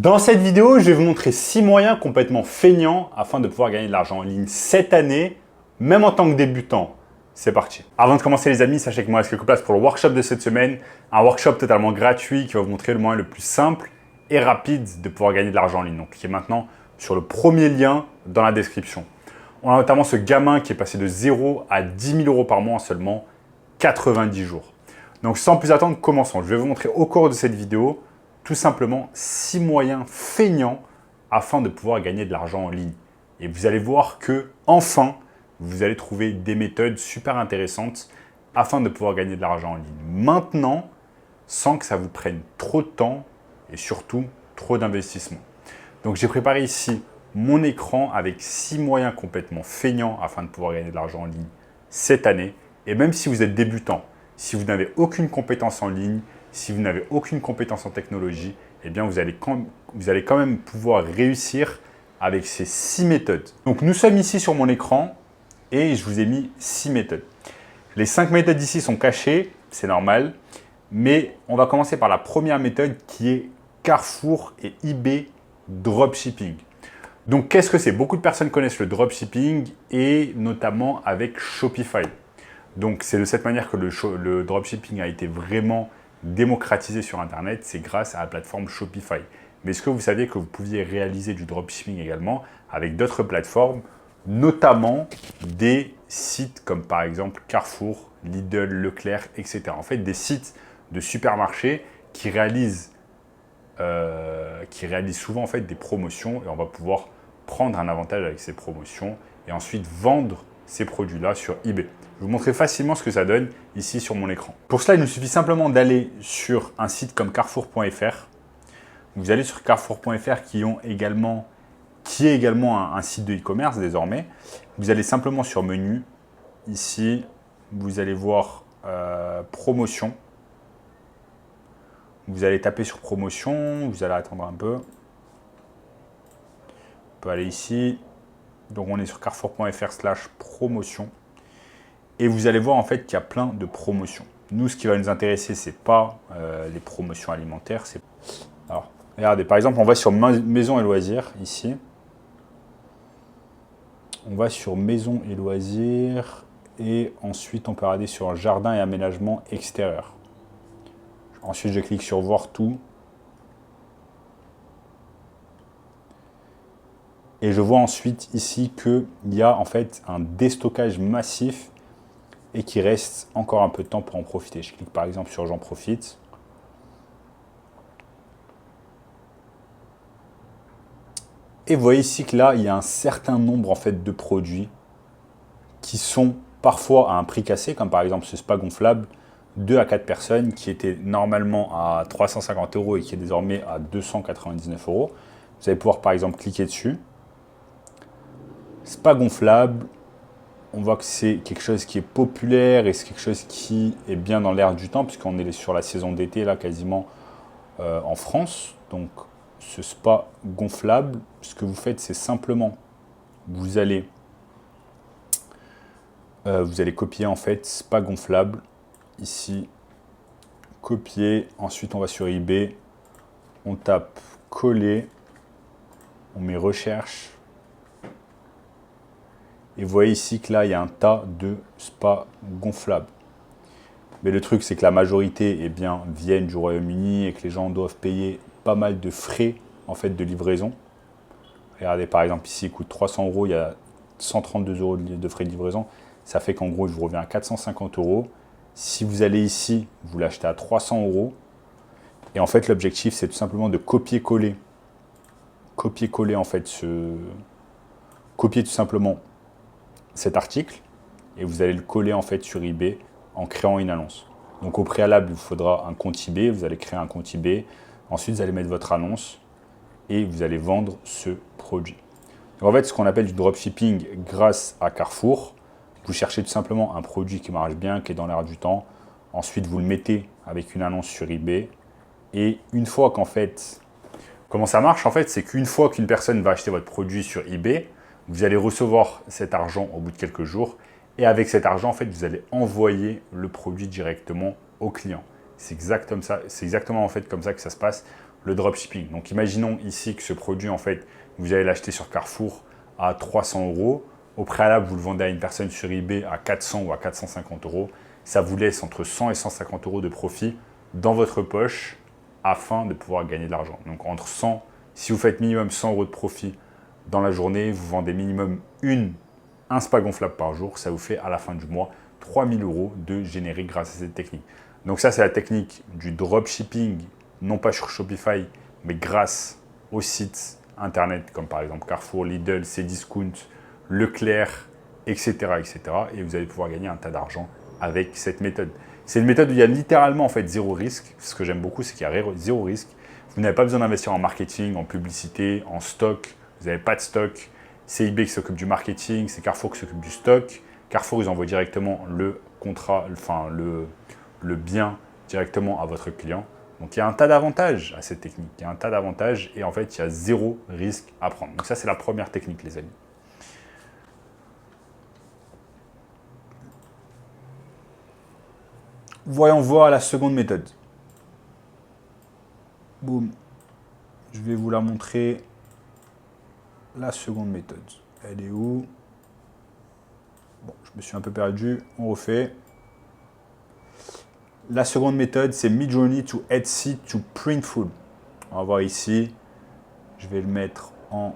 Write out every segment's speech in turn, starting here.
Dans cette vidéo, je vais vous montrer 6 moyens complètement feignants afin de pouvoir gagner de l'argent en ligne cette année, même en tant que débutant. C'est parti. Avant de commencer les amis, sachez que moi, il reste quelques places pour le workshop de cette semaine. Un workshop totalement gratuit qui va vous montrer le moyen le plus simple et rapide de pouvoir gagner de l'argent en ligne. Donc cliquez maintenant sur le premier lien dans la description. On a notamment ce gamin qui est passé de 0 à 10 000 euros par mois en seulement 90 jours. Donc sans plus attendre, commençons. Je vais vous montrer au cours de cette vidéo tout simplement 6 moyens feignants afin de pouvoir gagner de l'argent en ligne. Et vous allez voir que enfin, vous allez trouver des méthodes super intéressantes afin de pouvoir gagner de l'argent en ligne maintenant, sans que ça vous prenne trop de temps et surtout trop d'investissement. Donc j'ai préparé ici mon écran avec 6 moyens complètement feignants afin de pouvoir gagner de l'argent en ligne cette année. Et même si vous êtes débutant, si vous n'avez aucune compétence en ligne, si vous n'avez aucune compétence en technologie, eh bien vous allez quand même pouvoir réussir avec ces 6 méthodes. Donc nous sommes ici sur mon écran et je vous ai mis 6 méthodes. Les 5 méthodes ici sont cachées, c'est normal, mais on va commencer par la première méthode qui est Carrefour et eBay Dropshipping. Donc qu'est-ce que c'est? Beaucoup de personnes connaissent le dropshipping et notamment avec Shopify. Donc c'est de cette manière que le dropshipping a été vraiment démocratisé sur Internet, c'est grâce à la plateforme Shopify. Mais est-ce que vous saviez que vous pouviez réaliser du dropshipping également avec d'autres plateformes, notamment des sites comme par exemple Carrefour, Lidl, Leclerc, etc. En fait, des sites de supermarchés qui réalisent souvent en fait, des promotions et on va pouvoir prendre un avantage avec ces promotions et ensuite vendre ces produits-là sur eBay. Je vais vous montrer facilement ce que ça donne ici sur mon écran. Pour cela, il nous suffit simplement d'aller sur un site comme carrefour.fr. Vous allez sur carrefour.fr qui est également un site de e-commerce désormais. Vous allez simplement sur menu. Ici, vous allez voir promotion. Vous allez taper sur promotion. Vous allez attendre un peu. On peut aller ici. Donc, on est sur carrefour.fr/promotion. Et vous allez voir en fait qu'il y a plein de promotions. Nous, ce qui va nous intéresser, ce n'est pas les promotions alimentaires. Alors, regardez, par exemple, on va sur Maison et Loisirs, ici. On va sur Maison et Loisirs. Et ensuite, on peut regarder sur Jardin et Aménagement extérieur. Ensuite, je clique sur Voir tout. Et je vois ensuite ici qu'il y a en fait un déstockage massif et qu'il reste encore un peu de temps pour en profiter. Je clique par exemple sur J'en profite. Et vous voyez ici que là, il y a un certain nombre en fait, de produits qui sont parfois à un prix cassé, comme par exemple ce spa gonflable, 2 à 4 personnes, qui était normalement à 350 € et qui est désormais à 299 €. Vous allez pouvoir par exemple cliquer dessus. Spa gonflable. On voit que c'est quelque chose qui est populaire et c'est quelque chose qui est bien dans l'air du temps puisqu'on est sur la saison d'été là quasiment en France. Donc ce spa gonflable, ce que vous faites c'est simplement vous allez copier en fait spa gonflable ici, copier, ensuite on va sur eBay, on tape coller, on met recherche. Et vous voyez ici que là, il y a un tas de spas gonflables. Mais le truc, c'est que la majorité viennent du Royaume-Uni et que les gens doivent payer pas mal de frais en fait, de livraison. Regardez, par exemple, ici, il coûte 300 €, il y a 132 € de frais de livraison. Ça fait qu'en gros, je vous reviens à 450 €. Si vous allez ici, vous l'achetez à 300 €. Et en fait, l'objectif, c'est tout simplement de copier-coller. Copier-coller, en fait, copier tout simplement cet article et vous allez le coller en fait sur eBay en créant une annonce. Donc au préalable, il vous faudra un compte eBay, vous allez créer un compte eBay, ensuite vous allez mettre votre annonce et vous allez vendre ce produit. Donc en fait, ce qu'on appelle du dropshipping grâce à Carrefour, vous cherchez tout simplement un produit qui marche bien, qui est dans l'air du temps, ensuite vous le mettez avec une annonce sur eBay et une fois qu'en fait, comment ça marche en fait, c'est qu'une fois qu'une personne va acheter votre produit sur eBay, vous allez recevoir cet argent au bout de quelques jours et avec cet argent, en fait, vous allez envoyer le produit directement au client. C'est exactement en fait comme ça que ça se passe. le dropshipping. Donc imaginons ici que ce produit, en fait, vous allez l'acheter sur Carrefour à 300 euros. Au préalable, vous le vendez à une personne sur eBay à 400 ou à 450 euros. Ça vous laisse entre 100 et 150 euros de profit dans votre poche afin de pouvoir gagner de l'argent. Donc entre 100, si vous faites minimum 100 euros de profit dans la journée, vous vendez minimum un spa gonflable par jour, ça vous fait à la fin du mois 3000 euros de générer grâce à cette technique. Donc ça, c'est la technique du dropshipping, non pas sur Shopify, mais grâce aux sites internet comme par exemple Carrefour, Lidl, Cdiscount, Leclerc, etc., etc. Et vous allez pouvoir gagner un tas d'argent avec cette méthode. C'est une méthode où il y a littéralement en fait zéro risque. Ce que j'aime beaucoup, c'est qu'il y a zéro risque. Vous n'avez pas besoin d'investir en marketing, en publicité, en stock. Vous n'avez pas de stock. C'est eBay qui s'occupe du marketing, c'est Carrefour qui s'occupe du stock. Carrefour, ils envoient directement le contrat, enfin le bien directement à votre client. Donc il y a un tas d'avantages à cette technique. Il y a un tas d'avantages et en fait, il y a zéro risque à prendre. Donc ça, c'est la première technique, les amis. Voyons voir la seconde méthode. Boum. Je vais vous la montrer. La seconde méthode. Elle est où? Bon, je me suis un peu perdu. On refait. La seconde méthode, c'est Midjourney to Etsy to Printful. On va voir ici. Je vais le mettre en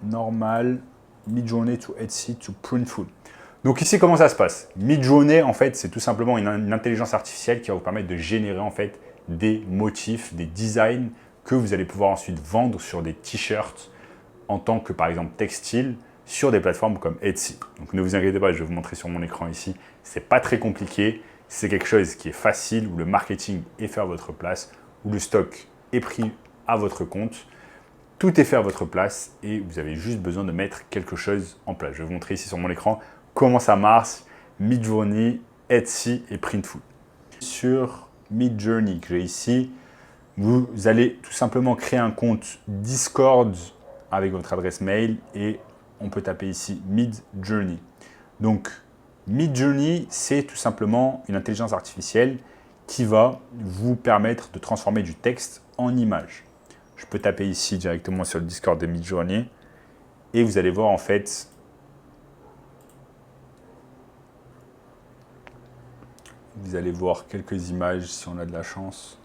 normal. Midjourney to Etsy to Printful. Donc ici, comment ça se passe? Midjourney, en fait, c'est tout simplement une intelligence artificielle qui va vous permettre de générer en fait des motifs, des designs que vous allez pouvoir ensuite vendre sur des t-shirts en tant que, par exemple, textile sur des plateformes comme Etsy. Donc ne vous inquiétez pas, je vais vous montrer sur mon écran ici. C'est pas très compliqué. C'est quelque chose qui est facile, où le marketing est fait à votre place, où le stock est pris à votre compte. Tout est fait à votre place et vous avez juste besoin de mettre quelque chose en place. Je vais vous montrer ici sur mon écran comment ça marche, Midjourney, Etsy et Printful. Sur Midjourney que j'ai ici, vous allez tout simplement créer un compte Discord avec votre adresse mail et on peut taper ici Midjourney. Donc, Midjourney, c'est tout simplement une intelligence artificielle qui va vous permettre de transformer du texte en image. Je peux taper ici directement sur le Discord de Midjourney et vous allez voir en fait vous allez voir quelques images si on a de la chance.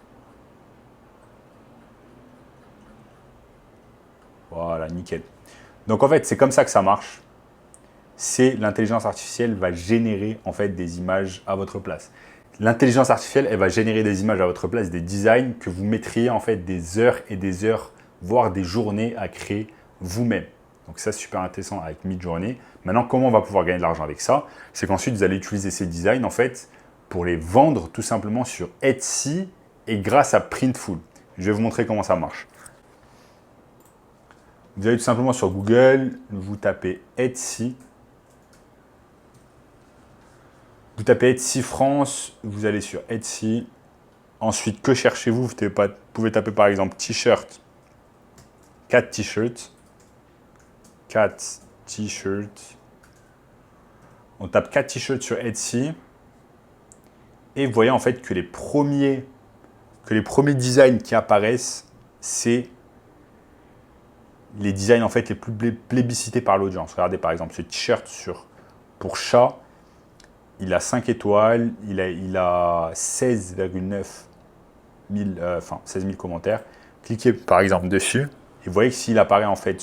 Voilà, nickel. Donc en fait, c'est comme ça que ça marche. C'est l'intelligence artificielle va générer en fait des images à votre place. L'intelligence artificielle, elle va générer des images à votre place, des designs que vous mettriez en fait des heures et des heures, voire des journées à créer vous-même. Donc ça, c'est super intéressant avec Midjourney. Maintenant, comment on va pouvoir gagner de l'argent avec ça? C'est qu'ensuite, vous allez utiliser ces designs en fait pour les vendre tout simplement sur Etsy et grâce à Printful. Je vais vous montrer comment ça marche. Vous allez tout simplement sur Google, vous tapez Etsy. Vous tapez Etsy France, vous allez sur Etsy. Ensuite, que cherchez-vous? Vous pouvez taper par exemple t-shirt, 4 t-shirts. 4 t-shirts. On tape 4 t-shirts sur Etsy. Et vous voyez en fait que les premiers designs qui apparaissent, c'est les designs en fait les plus plébiscités par l'audience. Regardez par exemple ce t-shirt pour chat. Il a 5 étoiles, il a 16,9 16 000 commentaires. Cliquez par exemple dessus et vous voyez que s'il apparaît en fait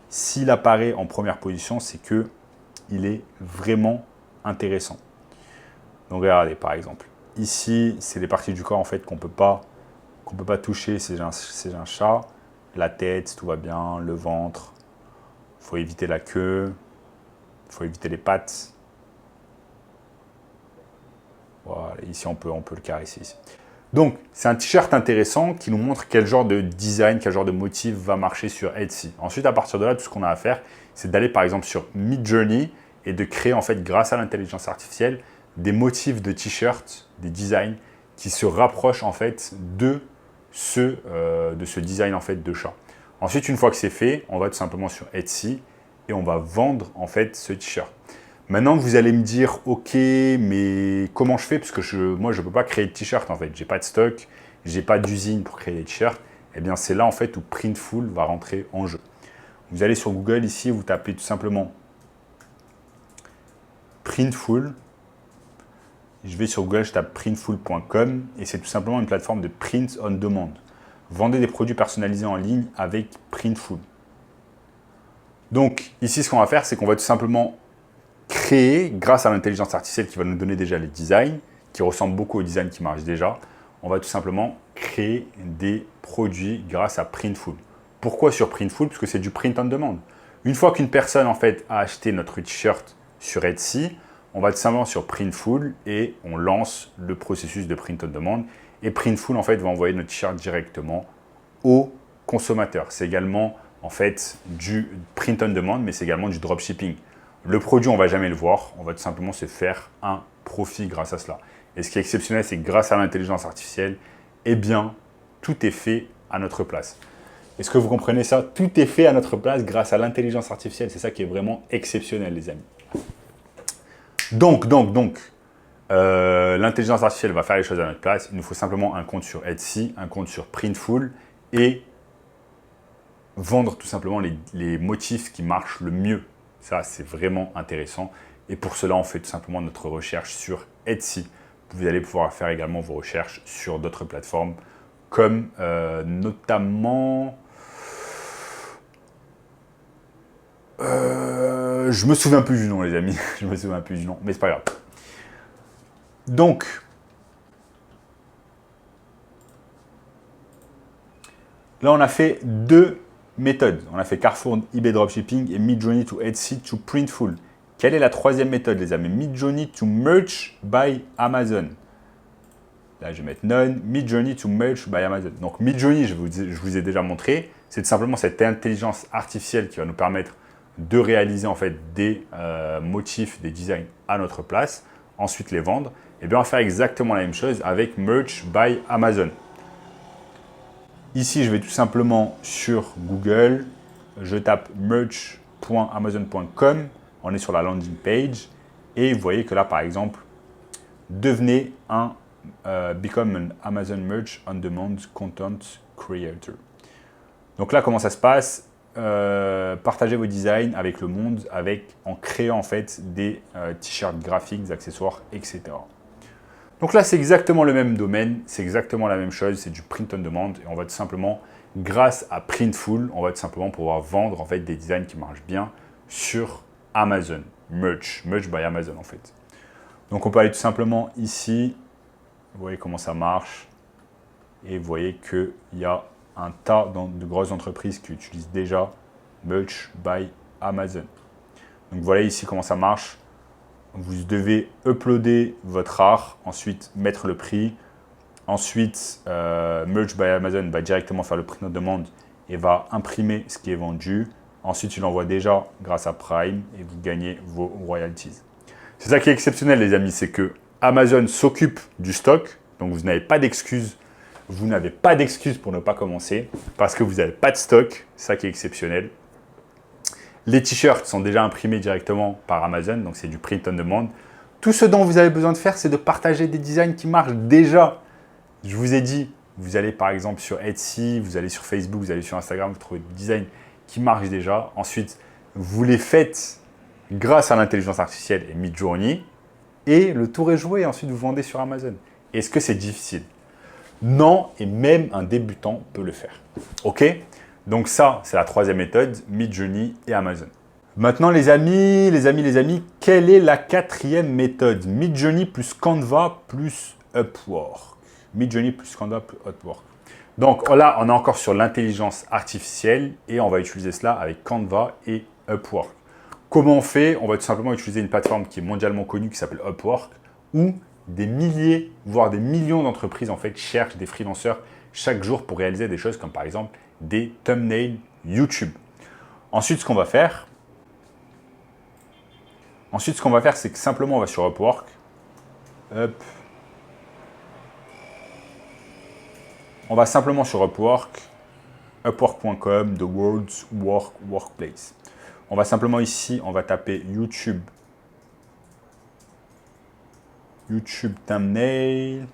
s'il apparaît en première position, c'est que il est vraiment intéressant. Donc regardez par exemple, ici c'est les parties du corps en fait qu'on peut pas toucher, c'est un chat, la tête, tout va bien, le ventre, il faut éviter la queue, il faut éviter les pattes. Voilà, ici on peut le caresser ici. Donc, c'est un t-shirt intéressant qui nous montre quel genre de design, quel genre de motif va marcher sur Etsy. Ensuite, à partir de là, tout ce qu'on a à faire, c'est d'aller par exemple sur Midjourney et de créer en fait, grâce à l'intelligence artificielle, des motifs de t-shirt, des designs qui se rapprochent en fait de ce design en fait de chat. Ensuite, une fois que c'est fait, on va tout simplement sur Etsy et on va vendre en fait ce t-shirt. Maintenant, vous allez me dire, ok, mais comment je fais? Parce que moi, je ne peux pas créer de t-shirt en fait. Je n'ai pas de stock, je n'ai pas d'usine pour créer des t-shirts. eh bien c'est là en fait où Printful va rentrer en jeu. Vous allez sur Google ici, vous tapez tout simplement Printful. Je vais sur Google, je tape printful.com et c'est tout simplement une plateforme de print on demand. Vendez des produits personnalisés en ligne avec Printful. Donc ici, ce qu'on va faire, c'est qu'on va tout simplement créer, grâce à l'intelligence artificielle qui va nous donner déjà les designs, qui ressemblent beaucoup aux designs qui marchent déjà, on va tout simplement créer des produits grâce à Printful. Pourquoi sur Printful? Parce que c'est du print on demand. Une fois qu'une personne en fait a acheté notre t-shirt sur Etsy, on va tout simplement sur Printful et on lance le processus de print on demand. Et Printful en fait va envoyer notre t-shirt directement au consommateur. C'est également en fait du print on demand, mais c'est également du dropshipping. Le produit, on ne va jamais le voir. On va tout simplement se faire un profit grâce à cela. Et ce qui est exceptionnel, c'est que grâce à l'intelligence artificielle, eh bien, tout est fait à notre place. Est-ce que vous comprenez ça? Tout est fait à notre place grâce à l'intelligence artificielle. C'est ça qui est vraiment exceptionnel, les amis. Donc, l'intelligence artificielle va faire les choses à notre place. Il nous faut simplement un compte sur Etsy, un compte sur Printful et vendre tout simplement les motifs qui marchent le mieux. Ça, c'est vraiment intéressant. Et pour cela, on fait tout simplement notre recherche sur Etsy. Vous allez pouvoir faire également vos recherches sur d'autres plateformes comme notamment... je me souviens plus du nom, les amis. Je me souviens plus du nom, mais c'est pas grave. Donc, là, on a fait deux méthodes. On a fait Carrefour, eBay Dropshipping et Midjourney to Etsy to Printful. Quelle est la troisième méthode, les amis? Midjourney to Merch by Amazon. Là, je vais mettre None. Midjourney to Merch by Amazon. Donc, Midjourney, je vous ai déjà montré, c'est tout simplement cette intelligence artificielle qui va nous permettre de réaliser en fait des motifs, des designs à notre place, ensuite les vendre. Et bien, on va faire exactement la même chose avec Merch by Amazon. Ici, je vais tout simplement sur Google, je tape merch.amazon.com, on est sur la landing page et vous voyez que là, par exemple, devenez un Become an Amazon Merch on Demand Content Creator. Donc là, comment ça se passe? Partagez vos designs avec le monde en créant en fait des t-shirts graphiques, des accessoires, etc. Donc là, c'est exactement le même domaine, c'est exactement la même chose, c'est du print on demand et on va tout simplement, grâce à Printful, on va tout simplement pouvoir vendre en fait des designs qui marchent bien sur Amazon, Merch by Amazon en fait. Donc on peut aller tout simplement ici, vous voyez comment ça marche et vous voyez qu'il y a un tas de grosses entreprises qui utilisent déjà Merch by Amazon. Donc voilà ici comment ça marche. Vous devez uploader votre art, ensuite mettre le prix. Ensuite, Merch by Amazon va directement faire le print on demand et va imprimer ce qui est vendu. Ensuite, il l'envoie déjà grâce à Prime et vous gagnez vos royalties. C'est ça qui est exceptionnel, les amis, c'est que Amazon s'occupe du stock. Donc, vous n'avez pas d'excuses. Vous n'avez pas d'excuses pour ne pas commencer parce que vous n'avez pas de stock. C'est ça qui est exceptionnel. Les t-shirts sont déjà imprimés directement par Amazon, donc c'est du print on demand. Tout ce dont vous avez besoin de faire, c'est de partager des designs qui marchent déjà. Je vous ai dit, vous allez par exemple sur Etsy, vous allez sur Facebook, vous allez sur Instagram, vous trouvez des designs qui marchent déjà. Ensuite, vous les faites grâce à l'intelligence artificielle et Midjourney et le tour est joué. Ensuite, vous vendez sur Amazon. Est-ce que c'est difficile? Non, et même un débutant peut le faire. OK? Donc ça, c'est la troisième méthode, Midjourney et Amazon. Maintenant, les amis, quelle est la quatrième méthode? Midjourney plus Canva plus Upwork. Midjourney plus Canva plus Upwork. Donc là, on est encore sur l'intelligence artificielle et on va utiliser cela avec Canva et Upwork. Comment on fait? On va tout simplement utiliser une plateforme qui est mondialement connue qui s'appelle Upwork où des milliers, voire des millions d'entreprises en fait cherchent des freelanceurs chaque jour pour réaliser des choses comme par exemple des thumbnails YouTube. Ensuite, ce qu'on va faire, c'est que simplement on va sur Upwork. On va simplement sur Upwork, upwork.com, The World's Workplace. On va simplement ici, on va taper YouTube thumbnail.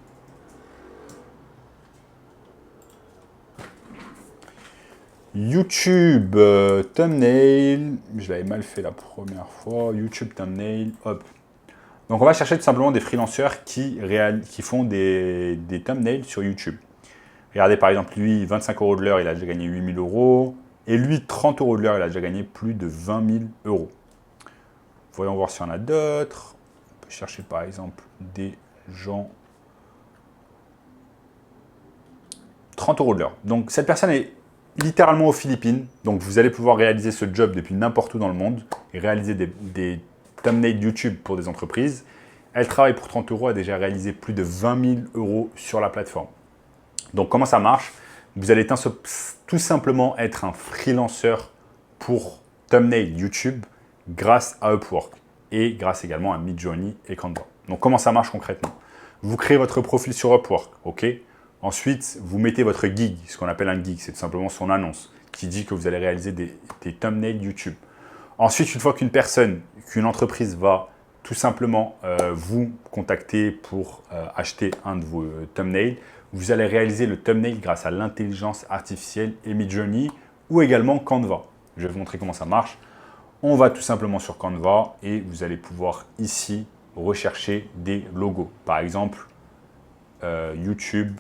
YouTube thumbnail, je l'avais mal fait la première fois, YouTube thumbnail, hop. Donc on va chercher tout simplement des freelanceurs qui font des thumbnails sur YouTube. Regardez par exemple lui, 25 € de l'heure, il a déjà gagné 8 000 €. Et lui, 30 € de l'heure, il a déjà gagné plus de 20 000 €. Voyons voir s'il y en a d'autres. On peut chercher par exemple des gens. 30 € de l'heure. Donc cette personne est littéralement aux Philippines. Donc vous allez pouvoir réaliser ce job depuis n'importe où dans le monde et réaliser des thumbnails YouTube pour des entreprises. Elle travaille pour 30 €, a déjà réalisé plus de 20 000 € sur la plateforme. Donc comment ça marche? Vous allez tout simplement être un freelanceur pour thumbnail YouTube grâce à Upwork et grâce également à Midjourney et Canva. Donc comment ça marche concrètement? Vous créez votre profil sur Upwork, ok? Ensuite, vous mettez votre gig, ce qu'on appelle un gig, c'est tout simplement son annonce qui dit que vous allez réaliser des thumbnails YouTube. Ensuite, une fois qu'une entreprise va tout simplement vous contacter pour acheter un de vos thumbnails, vous allez réaliser le thumbnail grâce à l'intelligence artificielle et Midjourney ou également Canva. Je vais vous montrer comment ça marche. On va tout simplement sur Canva et vous allez pouvoir ici rechercher des logos. Par exemple, YouTube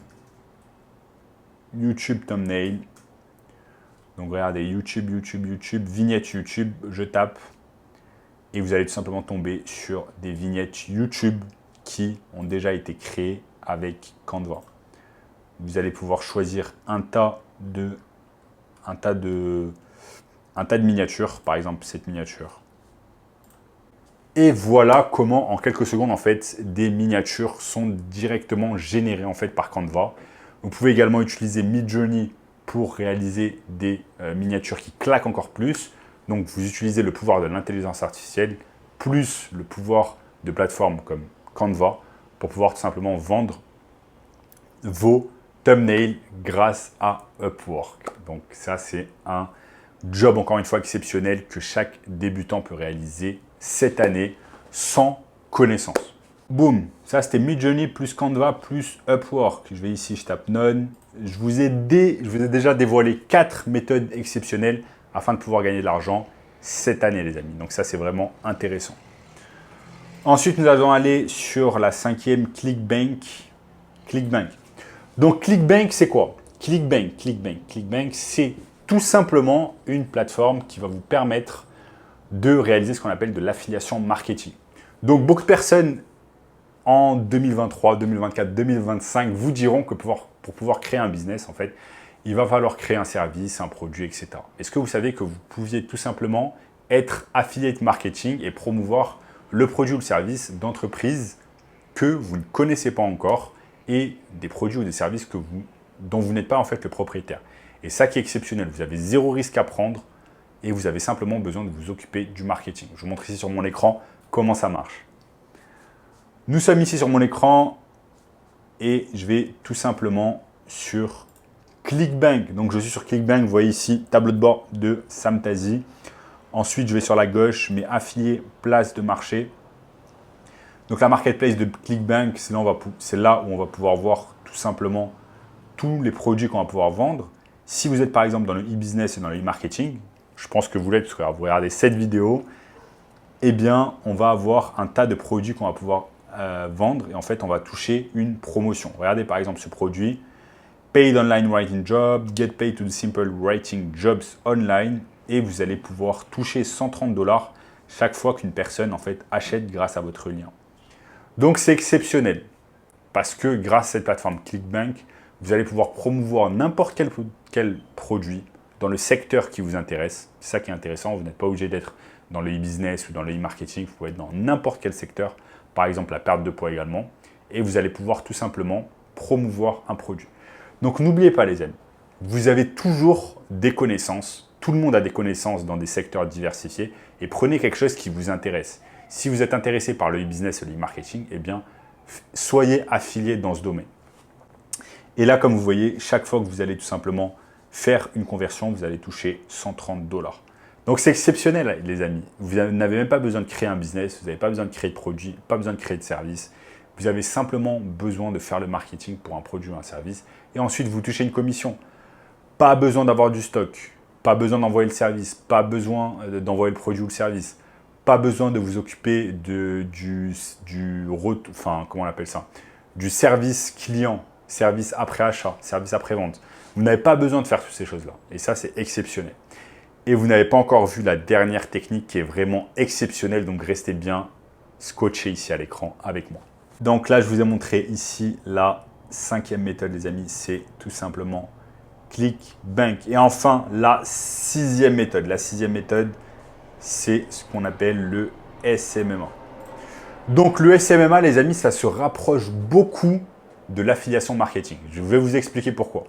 thumbnail. Donc regardez, YouTube, vignette YouTube, je tape et vous allez tout simplement tomber sur des vignettes YouTube qui ont déjà été créées avec Canva. Vous allez pouvoir choisir un tas de miniatures, par exemple cette miniature. Et voilà comment en quelques secondes en fait des miniatures sont directement générées en fait par Canva. Vous pouvez également utiliser Midjourney pour réaliser des miniatures qui claquent encore plus. Donc vous utilisez le pouvoir de l'intelligence artificielle plus le pouvoir de plateformes comme Canva pour pouvoir tout simplement vendre vos thumbnails grâce à Upwork. Donc ça c'est un job encore une fois exceptionnel que chaque débutant peut réaliser cette année sans connaissance. Boum, ça c'était Midjourney plus Canva plus Upwork. Je vais ici, je tape None. Je vous ai déjà dévoilé 4 méthodes exceptionnelles afin de pouvoir gagner de l'argent cette année les amis. Donc ça c'est vraiment intéressant. Ensuite nous allons aller sur la 5e, ClickBank. Donc ClickBank c'est quoi? ClickBank c'est tout simplement une plateforme qui va vous permettre de réaliser ce qu'on appelle de l'affiliation marketing. Donc beaucoup de personnes en 2023, 2024, 2025 vous diront que pour pouvoir créer un business, en fait, il va falloir créer un service, un produit, etc. Est-ce que vous savez que vous pouviez tout simplement être affiliate marketing et promouvoir le produit ou le service d'entreprises que vous ne connaissez pas encore et des produits ou des services dont vous n'êtes pas en fait le propriétaire. Et ça qui est exceptionnel, vous avez zéro risque à prendre et vous avez simplement besoin de vous occuper du marketing. Je vous montre ici sur mon écran comment ça marche. Nous sommes ici sur mon écran et je vais tout simplement sur ClickBank. Donc je suis sur ClickBank, vous voyez ici, tableau de bord de Sam Tazi. Ensuite, je vais sur la gauche, mes affiliés, place de marché. Donc la marketplace de ClickBank, c'est là où on va pouvoir voir tout simplement tous les produits qu'on va pouvoir vendre. Si vous êtes par exemple dans le e-business et dans le e-marketing, je pense que vous l'êtes parce que vous regardez cette vidéo, eh bien on va avoir un tas de produits qu'on va pouvoir vendre et en fait on va toucher une promotion. Regardez par exemple ce produit, Paid Online Writing Job, Get Paid to the Simple Writing Jobs Online et vous allez pouvoir toucher 130 $ chaque fois qu'une personne en fait achète grâce à votre lien. Donc c'est exceptionnel parce que grâce à cette plateforme ClickBank, vous allez pouvoir promouvoir n'importe quel produit dans le secteur qui vous intéresse. C'est ça qui est intéressant, vous n'êtes pas obligé d'être dans le e-business ou dans le e-marketing, vous pouvez être dans n'importe quel secteur, par exemple la perte de poids également, et vous allez pouvoir tout simplement promouvoir un produit. Donc n'oubliez pas les amis, vous avez toujours des connaissances, tout le monde a des connaissances dans des secteurs diversifiés, et prenez quelque chose qui vous intéresse. Si vous êtes intéressé par le e-business et le e-marketing, eh bien, soyez affilié dans ce domaine. Et là, comme vous voyez, chaque fois que vous allez tout simplement faire une conversion, vous allez toucher 130 $. Donc, c'est exceptionnel, les amis. Vous n'avez même pas besoin de créer un business, vous n'avez pas besoin de créer de produit, pas besoin de créer de service. Vous avez simplement besoin de faire le marketing pour un produit ou un service. Et ensuite, vous touchez une commission. Pas besoin d'avoir du stock. Pas besoin d'envoyer le service, pas besoin d'envoyer le produit ou le service, pas besoin de vous occuper comment on appelle ça, du service client, service après achat, service après vente. Vous n'avez pas besoin de faire toutes ces choses-là. Et ça, c'est exceptionnel. Et vous n'avez pas encore vu la dernière technique qui est vraiment exceptionnelle. Donc, restez bien scotché ici à l'écran avec moi. Donc là, je vous ai montré ici la 5e méthode, les amis. C'est tout simplement ClickBank. Et enfin, la 6e méthode. La 6e méthode, c'est ce qu'on appelle le SMMA. Donc, le SMMA, les amis, ça se rapproche beaucoup de l'affiliation marketing. Je vais vous expliquer pourquoi.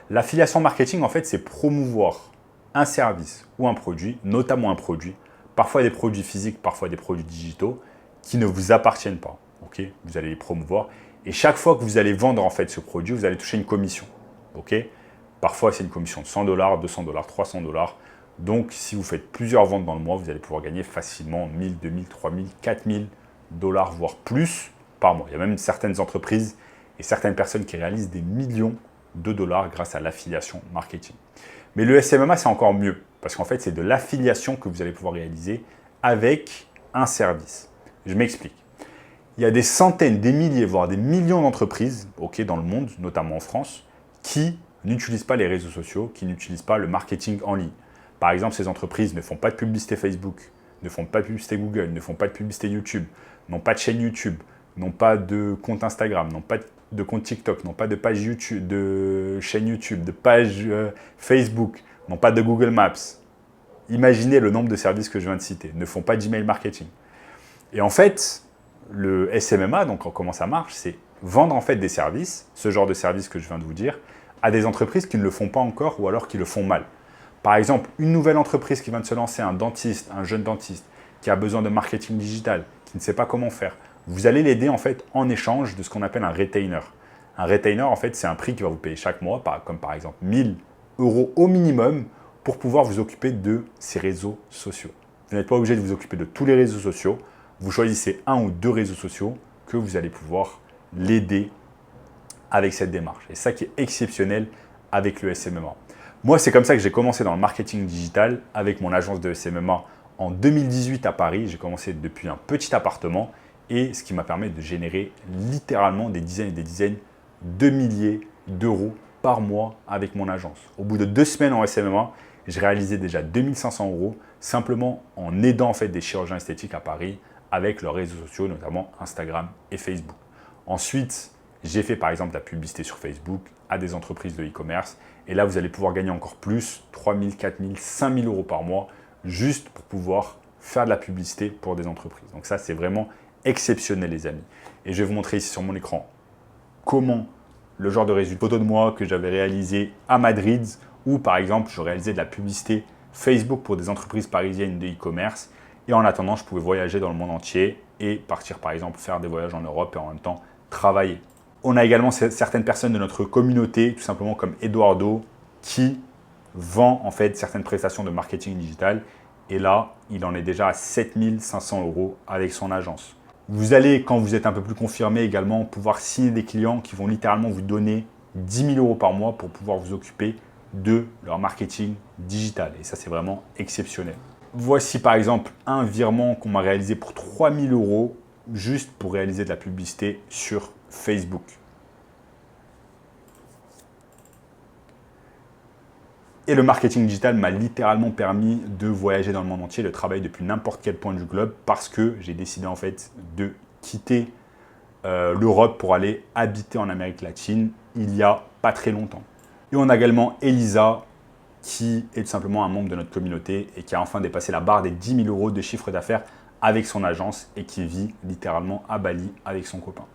L'affiliation marketing, en fait, c'est promouvoir un service ou un produit, notamment un produit, parfois des produits physiques, parfois des produits digitaux, qui ne vous appartiennent pas. Okay, vous allez les promouvoir. Et chaque fois que vous allez vendre en fait ce produit, vous allez toucher une commission. Okay, parfois, c'est une commission de $100, $200, $300. Donc, si vous faites plusieurs ventes dans le mois, vous allez pouvoir gagner facilement 1000, 2000, 3000, 4000 $, voire plus par mois. Il y a même certaines entreprises et certaines personnes qui réalisent des millions de dollars grâce à l'affiliation marketing. Mais le SMMA, c'est encore mieux parce qu'en fait, c'est de l'affiliation que vous allez pouvoir réaliser avec un service. Je m'explique. Il y a des centaines, des milliers, voire des millions d'entreprises dans le monde, notamment en France, qui n'utilisent pas les réseaux sociaux, qui n'utilisent pas le marketing en ligne. Par exemple, ces entreprises ne font pas de publicité Facebook, ne font pas de publicité Google, ne font pas de publicité YouTube, n'ont pas de chaîne YouTube, n'ont pas de compte Instagram, n'ont pas de compte TikTok, n'ont pas de page YouTube, de chaîne YouTube, de page Facebook, n'ont pas de Google Maps. Imaginez le nombre de services que je viens de citer, ne font pas d'email marketing. Et en fait, le SMMA, donc comment ça marche, c'est vendre en fait des services, ce genre de services que je viens de vous dire, à des entreprises qui ne le font pas encore ou alors qui le font mal. Par exemple, une nouvelle entreprise qui vient de se lancer, un dentiste, un jeune dentiste, qui a besoin de marketing digital, qui ne sait pas comment faire. Vous allez l'aider en fait en échange de ce qu'on appelle un retainer. Un retainer, en fait, c'est un prix qui va vous payer chaque mois, comme par exemple 1000 € au minimum pour pouvoir vous occuper de ces réseaux sociaux. Vous n'êtes pas obligé de vous occuper de tous les réseaux sociaux. Vous choisissez un ou deux réseaux sociaux que vous allez pouvoir l'aider avec cette démarche. Et ça qui est exceptionnel avec le SMMA. Moi, c'est comme ça que j'ai commencé dans le marketing digital avec mon agence de SMMA en 2018 à Paris. J'ai commencé depuis un petit appartement et ce qui m'a permis de générer littéralement des dizaines et des dizaines de milliers d'euros par mois avec mon agence. Au bout de 2 semaines en SMMA, j'ai réalisé déjà 2500 € simplement en aidant en fait des chirurgiens esthétiques à Paris avec leurs réseaux sociaux, notamment Instagram et Facebook. Ensuite, j'ai fait par exemple de la publicité sur Facebook à des entreprises de e-commerce. Et là, vous allez pouvoir gagner encore plus, 3000, 4000, 5000 € par mois, juste pour pouvoir faire de la publicité pour des entreprises. Donc ça, c'est vraiment exceptionnel, les amis. Et je vais vous montrer ici sur mon écran comment le genre de résultat photo de moi que j'avais réalisé à Madrid, ou par exemple, je réalisais de la publicité Facebook pour des entreprises parisiennes de e-commerce. Et en attendant, je pouvais voyager dans le monde entier et partir par exemple faire des voyages en Europe et en même temps travailler. On a également certaines personnes de notre communauté, tout simplement comme Eduardo, qui vend en fait certaines prestations de marketing digital. Et là, il en est déjà à 7500 € avec son agence. Vous allez, quand vous êtes un peu plus confirmé également, pouvoir signer des clients qui vont littéralement vous donner 10 000 € par mois pour pouvoir vous occuper de leur marketing digital. Et ça, c'est vraiment exceptionnel. Voici par exemple un virement qu'on m'a réalisé pour 3 000 € juste pour réaliser de la publicité sur Facebook. Et le marketing digital m'a littéralement permis de voyager dans le monde entier, de travailler depuis n'importe quel point du globe parce que j'ai décidé en fait de quitter l'Europe pour aller habiter en Amérique latine il n'y a pas très longtemps. Et on a également Elisa qui est tout simplement un membre de notre communauté et qui a enfin dépassé la barre des 10 000 € de chiffre d'affaires avec son agence et qui vit littéralement à Bali avec son copain.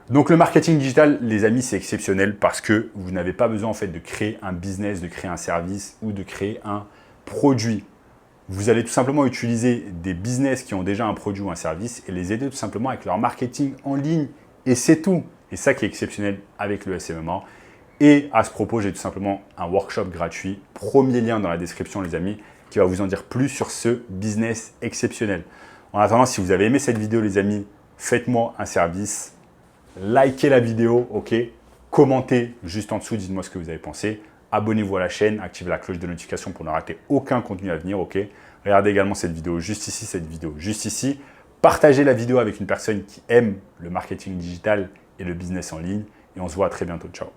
Donc le marketing digital, les amis, c'est exceptionnel parce que vous n'avez pas besoin en fait de créer un business, de créer un service ou de créer un produit. Vous allez tout simplement utiliser des business qui ont déjà un produit ou un service et les aider tout simplement avec leur marketing en ligne et c'est tout. Et ça qui est exceptionnel avec le SMMA. Et à ce propos, j'ai tout simplement un workshop gratuit, premier lien dans la description les amis, qui va vous en dire plus sur ce business exceptionnel. En attendant, si vous avez aimé cette vidéo les amis, faites-moi un service, likez la vidéo, ok, commentez juste en dessous, dites-moi ce que vous avez pensé. abonnez-vous à la chaîne, activez la cloche de notification pour ne rater aucun contenu à venir, ok? Regardez également cette vidéo juste ici, cette vidéo juste ici. Partagez la vidéo avec une personne qui aime le marketing digital et le business en ligne. Et on se voit à très bientôt. Ciao.